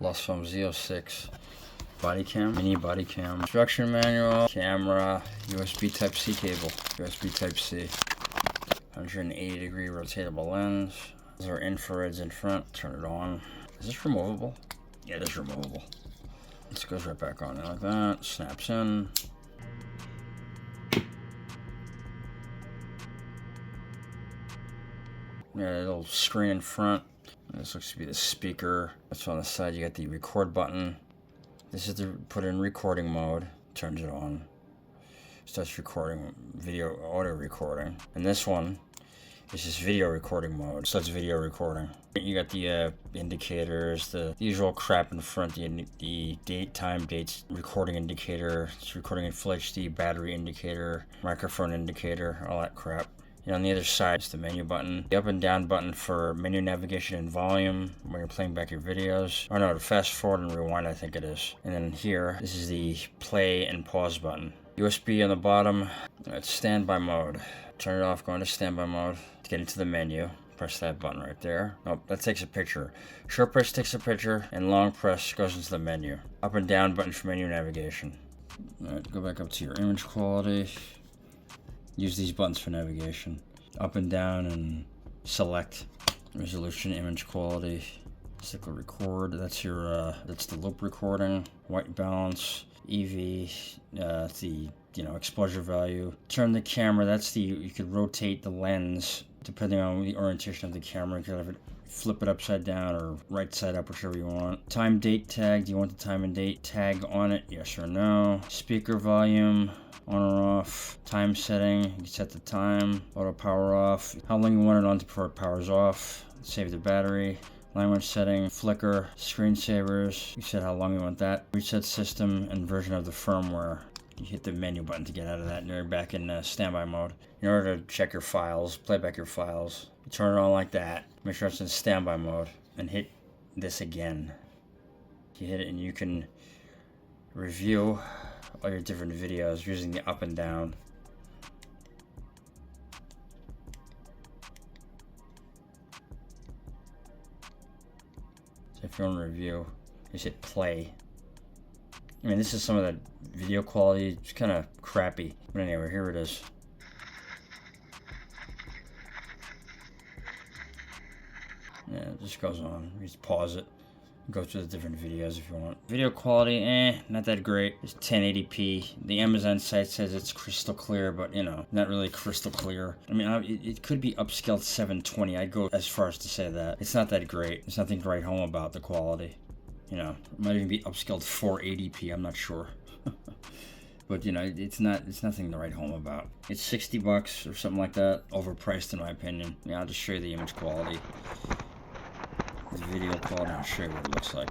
Losfom Z06 body cam, mini body cam, instruction manual, camera, USB Type-C cable, USB Type-C, 180-degree rotatable lens. Those are infrareds in front. Turn it on. Is this removable? Yeah, it is removable. This goes right back on there like that. Snaps in. Yeah, a little screen in front. This looks to be the speaker. That's on the side. You got the record button. This is to put it in recording mode. Turns it on. Starts recording video, audio recording. And this one is just video recording mode. Starts video recording. You got the indicators, the usual crap in front. The date, time, dates, recording indicator. It's recording in Full HD, battery indicator, microphone indicator, all that crap. And on the other side is the menu button. The up and down button for menu navigation and volume when you're playing back your videos. Oh no, to fast forward and rewind, I think it is. And then here, this is the play and pause button. USB on the bottom. It's standby mode. Turn it off, go into standby mode. To get into the menu, press that button right there. Nope, that takes a picture. Short press takes a picture, and long press goes into the menu. Up and down button for menu navigation. Alright, go back up to your image quality. Use these buttons for navigation. Up and down and select resolution, image quality, cycle record. That's your that's the loop recording. White balance, EV, the exposure value. Turn the camera. That's the you could rotate the lens depending on the orientation of the camera. You could have it flip it upside down or right side up, whichever you want. Time date tag. Do you want the time and date tag on it? Yes or no. Speaker volume. On or off. Time setting, you can set the time. Auto power off. How long you want it on before it powers off. Save the battery. Language setting, flicker, screensavers. You set how long you want that. Reset system and version of the firmware. You hit the menu button to get out of that and you're back in standby mode. In order to check your files, play back your files, you turn it on like that. Make sure it's in standby mode and hit this again. You hit it and you can review all your different videos using the up and down. So if you want to review, just hit play. I mean, this is some of the video quality. It's kind of crappy. But anyway, here it is. Yeah, it just goes on. You just pause it. Go through the different videos if you want. Video quality, not that great. It's 1080p. The Amazon site says it's crystal clear, but not really crystal clear. I mean, it could be upscaled 720. I'd go as far as to say that. It's not that great. There's nothing to write home about the quality. It might even be upscaled 480p. I'm not sure. But it's nothing to write home about. It's $60 or something like that. Overpriced in my opinion. Yeah, I'll just show you the image quality. The video quality, I'll show you what it looks like.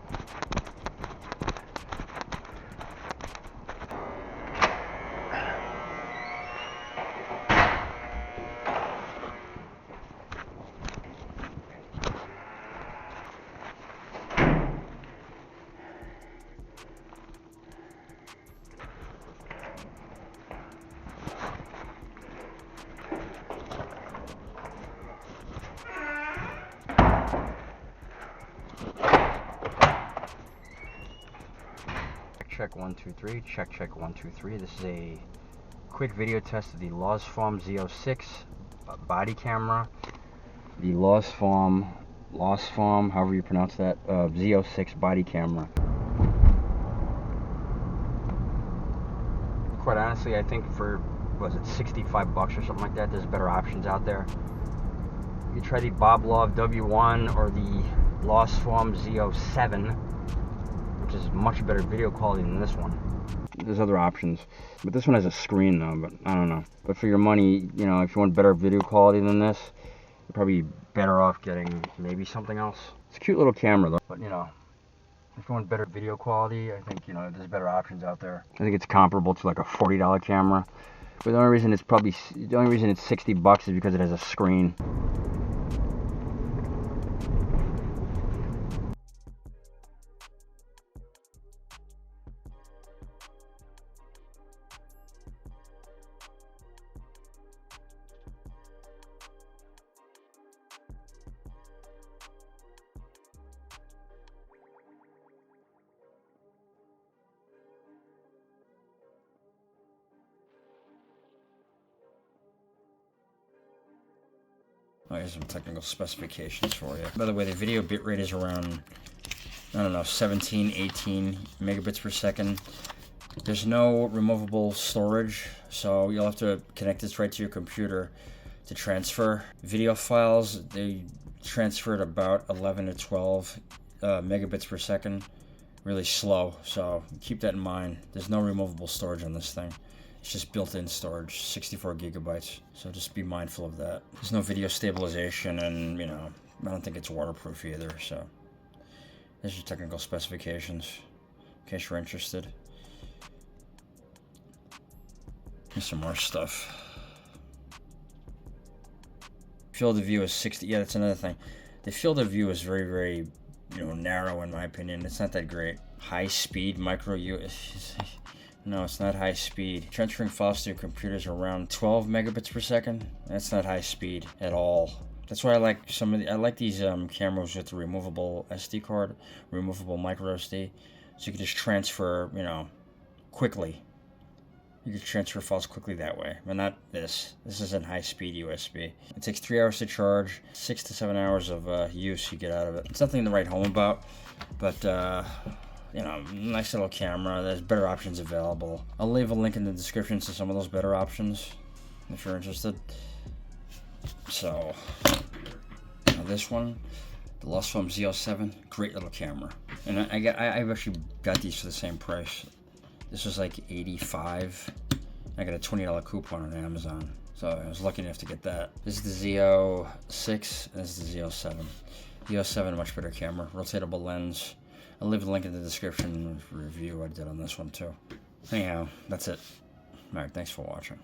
Check 1 2 3. Check 1 2 3. This is a quick video test of the Losfom Z06 body camera. The Losfom, however you pronounce that, Z06 body camera. Quite honestly, I think for $65 or something like that, there's better options out there. You try the Bob Love W1 or the Losfom Z07. Which is much better video quality than this one. There's other options, but this one has a screen though, but I don't know. But for your money, if you want better video quality than this, you're probably better off getting maybe something else. It's a cute little camera though, but if you want better video quality, I think, there's better options out there. I think it's comparable to like a $40 camera, but the only reason it's $60 is because it has a screen. Oh, here's some technical specifications for you. By the way, the video bitrate is around, I don't know, 17, 18 megabits per second. There's no removable storage, so you'll have to connect this right to your computer to transfer. Video files, they transfer at about 11 to 12 megabits per second. Really slow, so keep that in mind. There's no removable storage on this thing. It's just built-in storage, 64 gigabytes. So just be mindful of that. There's no video stabilization, and you know, I don't think it's waterproof either. So there's your technical specifications, in case you're interested. Here's some more stuff. Field of view is 60. Yeah, that's another thing. The field of view is very, very, narrow in my opinion. It's not that great. High speed micro USB. No, it's not high speed. Transferring files to your computer is around 12 megabits per second. That's not high speed at all. That's why I like I like these cameras with the removable SD card, removable micro SD, so you can just transfer, quickly. You can transfer files quickly that way, but not this. This isn't high-speed USB. It takes 3 hours to charge, 6 to 7 hours of use you get out of it. It's nothing to write home about, but nice little camera. There's better options available. I'll leave a link in the description to some of those better options if you're interested. So, this one, the Losfom Z07, great little camera, and I've actually got these for the same price. This was like $85. I got a $20 coupon on Amazon, so I was lucky enough to get that. This is the Z06, and this is the Z07. Z07, much better camera, rotatable lens. I'll leave a link in the description review I did on this one too. Anyhow, that's it. Alright, thanks for watching.